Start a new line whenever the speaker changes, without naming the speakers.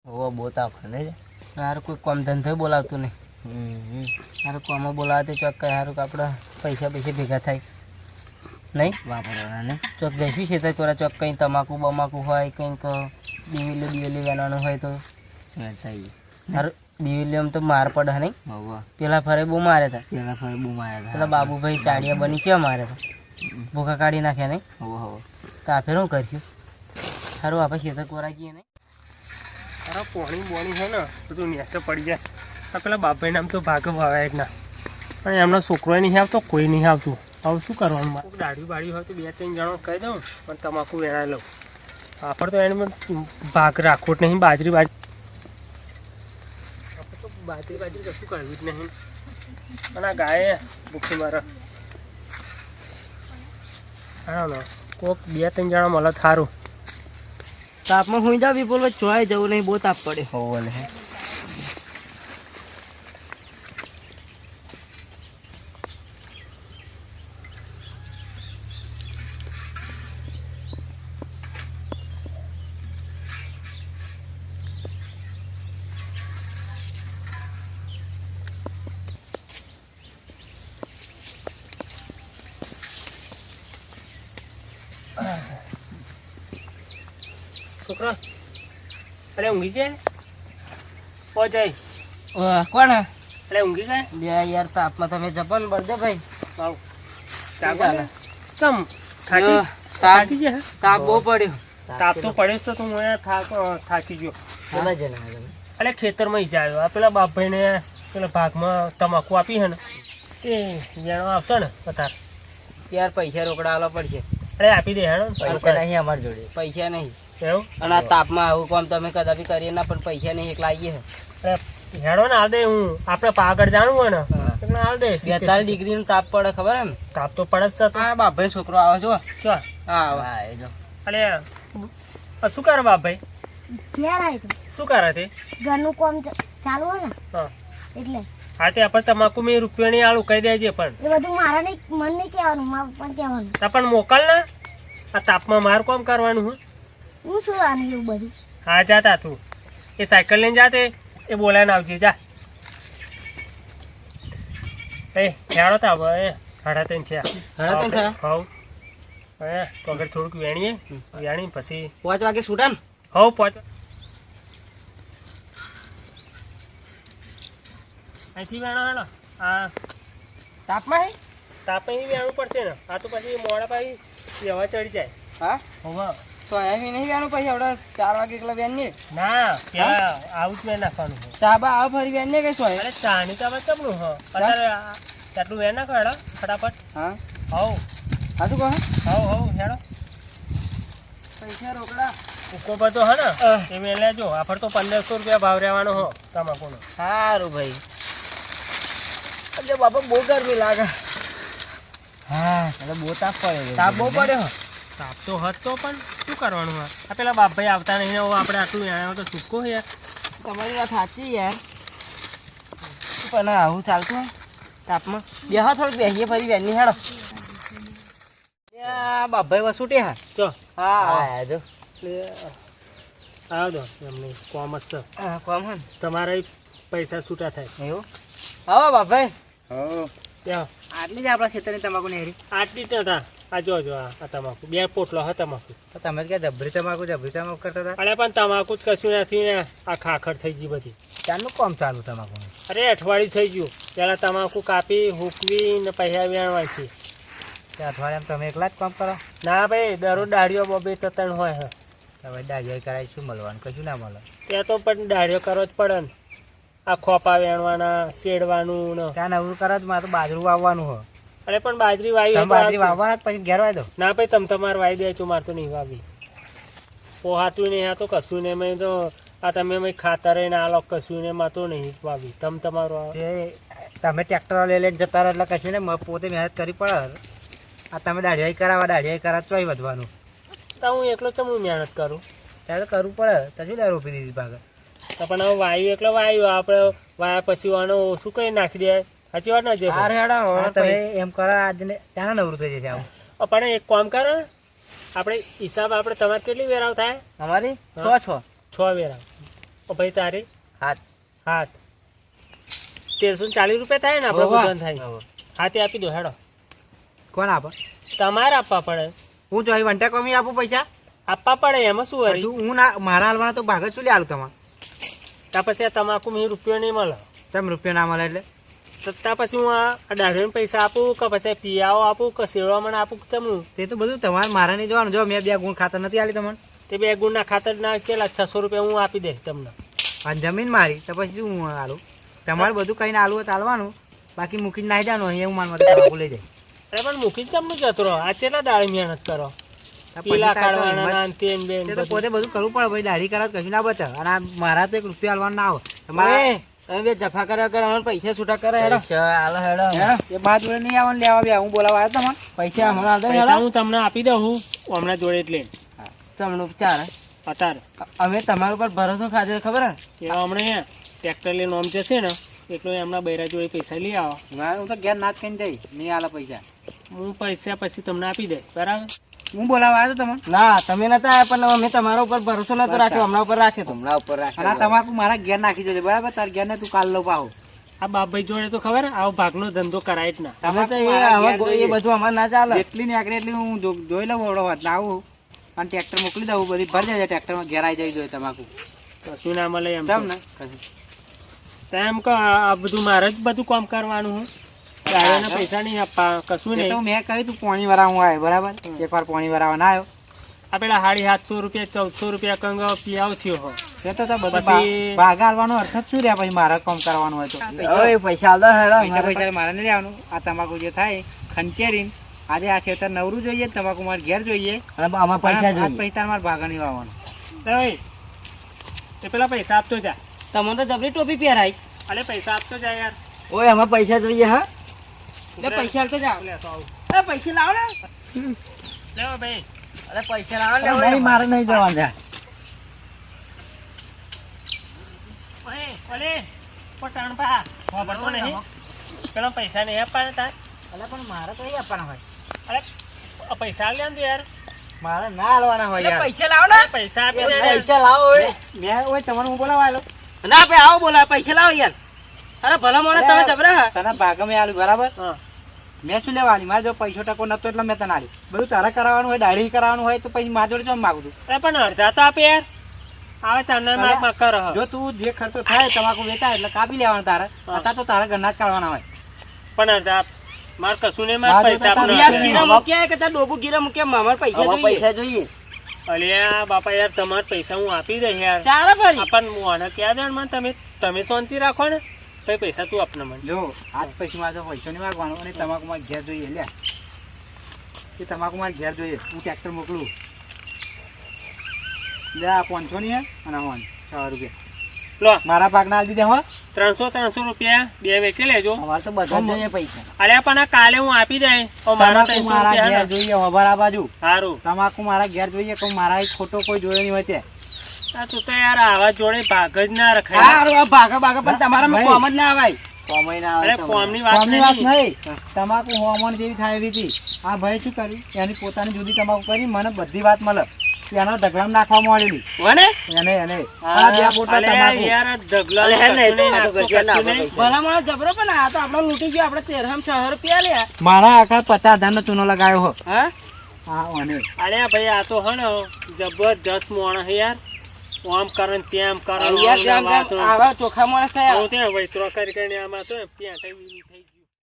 ઓ બોતા ફરે સારું કોઈ કોમ ધંધો બોલાવતું નહીં. સારું કોમો બોલાવતી ચોક કઈ સારું કે આપણે પૈસા ભેગા થાય નહીં વાપરવાના ને ચોક જઈશું છે તો થોડા ચોક કંઈ તમાકુ બમાકુ હોય કંઈક દિવેલી વેણવાનું હોય તો સારું દિવેલીમ તો માર પડે નહીં. પેલા ફરે બહુ મારે હતા પેલા બાબુભાઈ ચાડિયા બની કેવા મારે હતા ભૂખા કાઢી નાખ્યા નહીં. તો આ ફેર શું કરશું સારું આપણે શેતર કોરા ગઈએ નહીં.
અરે પોણી બોણી છે ને બધું નેસ્ટ પડી જાય. આ પેલા બાપાઈ નામ તો ભાગ ભાવે જ ના પણ એમનો છોકરો નહીં આવતો કોઈ નહીં આવતું. હવે શું કરવાનું મારે દાઢી બાળી હોય તો 2-3 જણો કહી દઉં પણ તમાકુ વેણાઈ લઉં. આપણે તો એને ભાગ રાખવો જ નહીં. બાજરી આપણે તો બાજરી કશું કરવું જ નહીં. અને આ ગાય ભૂખી મારે હા કોક 2-3 જણા મળે સારું.
તાપમાં હું જાવ વિપુલ ચોય જવું નહીં બહુ તાપ પડે હોવલે
છોકરા અરે ઊંઘી છે પહોંચાય
કોણ
અરે ઊંઘી ગયા
બે યાર તાપમાં તમે જપન બળદે ભાઈ
આવ ચમ થાકી છે
તાપ બહુ પડ્યો.
તાપ તો પડ્યો છે તો હું થાકી ગયો. અરે ખેતરમાં ઈ જાય આ પેલા બાપભાઈને પેલા ભાગમાં તમાકુ આપી છે ને તે જાણવા આવશે ને પતાર
યાર પૈસા રોકડા આલવા પડશે.
અરે આપી દે હેડો
પૈસા નહીં અમારી જોડે પૈસા નહીં
એવું
અને આ તાપમાં આવું કામ તમે કદાપી કરીએ ના પણ પૈસા નહીં એકલા આવીએ
અરે હેડો ને હાલ દે. હું આપણે પાગળ જાણવું હોય ને એટલે હાલ દે.
42 ડિગ્રીનો તાપ પડે ખબર એમ
તાપ તો પડે જ છે.
હા બાપભાઈ છોકરો આવે જો
ચો
હા જો
અરે શું કરે બાપભાઈ
ક્યાં આવ્યું તું
શું કરે તે
ઘરનું કામ ચાલુ હોય ને
હા
એટલે
હા તે આપણે તમાકુ મેં રૂપિયા નહીં આલું કહી દેજે પણ
એ બધું મારા નહીં મન નહીં કહેવાનું મારા પણ કહેવાનું.
તા પણ મોકલ ને આ તાપમાં માર કોમ કરવાનું હું
હું શું આનું એવું બધું
હા જાતા તું એ સાયકલ લઈને જાતે એ બોલાવીને આવજે જા. એ હેડો તા હવે 3:30 છે.
3:30
હવ હવે પગર થોડુંક વેણીએ વેણી પછી
5 વાગે છૂટા ને
હવ પહોંચ અહીંથી વેણો હેડો. હા
તાપમાં હે
તાપ અહીં વેણવું પડશે ને. આ તો પછી મોડા પાછી હવા ચડી જાય.
હા
હવે
તો અહીં નહીં વ્યાનું પછી આપણે 4 વાગે એકલા વ્યાન ને
ના પેલા આવું જ વેણ નાખવાનું છે.
ચા બા આવ ફરી વ્યાન ને કઈ શું
અરે ચાની તો હવે ચમનું હ અત્યારે આટલું વેણ નાખો હેડો ફટાફટ.
હા
હવ
સાચું કહો
હવ હેડો
પૈસા રોકડા
ઉકો બધો હે ને એ મેં લેજો. આફર તો 1500 રૂપિયા ભાવ રહેવાનો હો તમાકુનો.
સારું ભાઈ અરે બાપા બહુ ગરમી લાગે. હા એટલે બહુ તાપ પડે તાપ બહુ પડ્યો
તાપ તો હતો પણ શું કરવાનું હા આ પેલા બાપભાઈ આવતા નહીં ને આપણે આટલું આવ્યો તો સૂકો યાર.
તમારી વાત સાચી યાર પણ આવું ચાલતું હોય તાપમાં બેહો થોડુંક બેસીએ ફરી વેનની હેડો. બાપભાઈ વસુટી હા
ચો
હા હા જો
આવો દો એમને કોમ જ છે.
કોમ હે
તમારા પૈસા છૂટા થાય
એવું આવો બાપભાઈ
ત્યાં
આટલી જ આપણા ખેતરની તમાકુ નેરી
આટલી જ હતા. આ જો આ તમાકુ 2 પોટલો હા તમાકુ.
તમે ક્યાં જબરી તમાકુ કરતા હતા
અરે પણ તમાકુ જ કશું નથી ને આ ખાખર થઈ ગઈ બધી.
ત્યારનું કામ ચાલુ તમાકુ
અરે અઠવાડિયું થઈ ગયું. પહેલાં તમાકુ કાપી હૂકવી ને પૈસા વેણવાથી.
અઠવાડિયામાં તમે એકલા જ કામ કરો
ના ભાઈ દરરોજ દાઢીઓ 2-3 હોય હે.
હવે દાઢીઓ કરાય શું મળવાનું કશું ના મળે
ત્યાં તો પણ દાઢીઓ કરવો જ પડે ને. આ ખોપા વેણવાના શેડવાનું ને
ત્યાં નવરું કરો જ મારે તો બાજરું વાવવાનું હોય.
અરે પણ બાજરી વાવી
બાજરી વાવવાના પછી ઘેર વાવી દો
ના ભાઈ તમારે વાવી દેજો. મારે તો નહીં વાવી પોહાતું નહીં. આ તો કશું નહીં. મેં તો આ તમે ખાતર ને આ લોક કશું ને માં તો નહીં વાવી. તમારું
તમે ટ્રેક્ટર લઈ લઈને જતા રહો એટલે કશું ને પોતે મહેનત કરવી પડે. આ તમે દાઢિયાઈ કરાવવા ચોઈ વધવાનું
તો હું એકલો ચમ હું મહેનત કરું
ત્યારે તો કરવું પડે તો શું લે રોપી દીધી ભાગ
તો પણ હવે વાયુ એટલે વાયુ આપણે વાયા પછી આનો ઓછું કઈ નાખી દે. સાચી વાત ને જે
તમે એમ કરો આજને ત્યાં નવરું થઈ જશે આવું.
પણ એક કામ કરો આપણે હિસાબ આપણે તમારે કેટલી વેરાવ થાય
અમારી 6 વેરા
ઓ ભાઈ તારી
હાથ
1340 રૂપિયા થાય ને આપણે બધાને થાય હાથે આપી દો હેડો
કોણ આપે
તમારે આપવા પડે
હું જો વંટા કોમી આપું પૈસા
આપવા પડે એમાં શું વળી
હજુ હું ના મારા હાલવાના તો ભાગ જ શું લે આલું તમારે
ત્યાં પછી આ તમાકુ મેં રૂપિયો નહીં મળે
તમે રૂપિયા ના મળે એટલે
તો ત્યાં પછી હું આ દાઢીને પૈસા આપું કે પછી પિયાઓ આપું કે શેરવા મને આપું કે તમનું
તે તો બધું તમારે મારે નહીં જોવાનું જો મેં 2 ગુણ ખાતર નથી આલી તમને
તે 2 ગુણના ખાતર ના કેટલા 600 રૂપિયા હું આપી દઈશ તમને
અને જમીન મારી તો પછી શું હું આલું તમારે બધું કહીને આલું હોય તો આલવાનું બાકી મૂકીને નાહી જવાનું અહીંયા હું માનવા તમાકુ લઈ જાય
અરે પણ મૂકીને ચમનું જતો રહો આ કેટલા દાડી મહેનત કરો પીલા કાઢવાના ને તેન બેન
તે તો પોતે બધું કરવું પડે ભાઈ દાઢી કરાવ કશું ના બચે અને આ મારા તો 1 રૂપિયા આલવાનું ના આવે તમારે
તમે બે જફા કર્યા કરે અમને પૈસા છૂટા કરે હેડો હેડો
એ બા જોડે નહીં આવવાનું લેવા બે હું બોલાવા આવ્યો તમને
પૈસા હમણાં આવતો
પૈસા
હેડો
હું તમને આપી દઉં હું હમણાં જોડે જ લઈને
તમને ચાર
અત્યારે
અમે તમારા ઉપર ભરોસો ખાધો ખબર હે
એવા હમણાં ટ્રેક્ટર લઈને ઓમ જશે ને એટલો એમના બૈરા જોડે પૈસા લઈ આવો
હું તો ઘેર નાચ કરીને જઈશ નહીં આલે પૈસા
હું પૈસા પછી તમને આપી દઈશ બરાબર
હું બોલાવા આવ્યો તમને
ના તમે નતા આવ્યા પણ અમે તમારા ઉપર ભરોસો નતો રાખ્યો હમણાં ઉપર રાખ્યો તો હમણાં ઉપર
અને આ તમાકુ મારા ઘેર નાખી દેજે બરાબર તાર ઘેર ને તું કાલ લો પાહો
આ બાપભાઈ જોડે તો ખબર આવો ભાગનો ધંધો કરાય જ ના
તમે તો એ બધું અમારે ના ચાલે
જેટલી ને આકરી એટલી હું જોઈ લઉં ઓળો વાત ના આવું અને ટ્રેક્ટર મોકલી દઉં બધી ભરી જાય ટ્રેક્ટરમાં ઘેર આવી જાય જોઈએ તમાકુ
કશું ના મળે એમ
તેમ ને
તેમ કે આ બધું મારે જ બધું કામ કરવાનું હું ગાડીના પૈસા નહીં આપવા કશું
એ તો
નહીં
મેં કહ્યું તું પાણી વાળા હું આવ્યો બરાબર એકવાર પાણી વાળા ના આવ્યો
આ પેલા 750 રૂપિયા 1400 રૂપિયા કંગ પિયાવ થયો હો
એ તો બધું
પછી-
ભાગા હાલવાનો અર્થ જ શું રહ્યા પછી મારે કામ કરવાનું હોય તો
ઓય પૈસા આલો હેડો
પૈસા મારે નહીં લેવાનું આ તમાકુ જે થાય ખંચેરીને આજે આ ખેતર નવરું જોઈએ તમાકુ મારે ઘેર જોઈએ
અમારે પૈસા
આ
જોઈએ
પૈસા મારે ભાગા નહીં વાવવાનું
એ પેલા પૈસા આપતો જા
તમને તો જબરી ટોપી પહેરાય
અરે પૈસા આપતો જા યાર
ઓય અમારે પૈસા જોઈએ હા લે પૈસા આલતો જાઓ
લે તો આવું
એ પૈસા લાવો ને
લેવો ભાઈ
અરે પૈસા લાવો
અરે નહીં મારે નહીં જવાનું જા
ઓલે પટાણ પા પડતો નહીં પેલા પૈસા નહીં આપવાના તાર
અલે પણ મારે તો અહીં આપવાના હોય
અરે આ પૈસા લે ને યાર
મારે ના હાલવાના હોય યાર
પૈસા લાવો ને
પૈસા આપી દે
પૈસા લાવો ઓય
મેં ઓય તમને હું બોલાવા આવેલો
ના ભાઈ આવો બોલા પૈસા લાવો યાર અરે ભલા મોણા તમે જબરા
તને ભાગા મેં આલ્યું બરાબર
હા
મેં શું લેવા આલી મારે જો પૈસો ટકો નતો એટલે મેં તને આલી બધું તારે કરાવવાનું હોય દાઢી કરાવવાનું હોય તો પછી મારા જોડે ચમ માગું છું
અરે પણ અડધા તો આપે યાર આવે ચાંદા માં કર
જો તું જે ખર્ચો થાય તમાકુ વેચાય એટલે કાપી લેવાનું તારે અત્યારે તો તારા ઘરના જ કાઢવાના હોય
પણ અડધા માર કશું નહીં માર
મારે
પૈસા
તો
યાર
આપના
ગીરા મૂક્યા કે તાર ડોબુ ગીરા મૂક્યા મામાર પૈસા જોઈએ
અલ્યા બાપા યાર તમાર પૈસા હું આપી દે યાર
ચારે ફરી
આપણ મોને ક્યાં દે મને તમે શાંતિ રાખો ને પછી પૈસા તું આપને મને
જો આજ પછી મારે તો પૈસો નહીં માગવાનો અને તમાકુ મારે ઘેર જોઈએ લે એ તમાકુ મારે ઘેર જોઈએ હું ટ્રેક્ટર મોકલું લે આ 500 ની હે અને 6 રૂપિયા
લો
મારા પાકના આલી દીધે હો
300 રૂપિયા બે વેચી લેજો
અમારે તો બધા જોઈએ પૈસા
અલ્યા પણ આ કાલે હું આપી દે મારા
તમાકુ
300
મારા
રૂપિયા
ઘેર જોઈએ હવાર આ બાજુ
સારું
તમાકુ મારા ઘેર જોઈએ કે મારા એક ખોટો કોઈ જોયો નહીં હોય તે
આ તું તો યાર આવા જોડે ભાગ જ ના રખાય
હારું આ ભાગા ભાગા પણ તમારામાં
ભાઈ.
કોમ જ ના આવાય કોમય ના
અરે કોમની વાત
કામની વાત
નહીં
નહીં તમાકુ હોમણ જેવી થાય એવી હતી આ ભાઈ શું કર્યું એની પોતાની જુદી તમાકુ કરી મને બધી વાત મળે એના ઢગલામાં નાખવા મળેલી
વને
એને એને આ બે પોતા
અલ્યા
તમાકુ
યાર ઢગલા
અલે હે ને,
કશું નહીં
આ તો
નાખતો,
ઘસિયા ના
કશું નહીં.
ભલા મોણા જબરો પણ આ તો આપણો લૂંટી ગયો આપણે 13 રૂપિયા લ્યા
મારા આખા 50,000 નો ચૂનો લગાવ્યો હો
હા
હા અને
અલ્યા ભાઈ આ તો હે ને જબરજસ્ત મોણ હે યાર આમ કરે ને તેમ કરે
યાર જામ જામ આવા ચોખા માણસ થયા
હું ત્યાં વૈતરો કરી કરીને આમાં તો પેટાઈ થઈ ગયું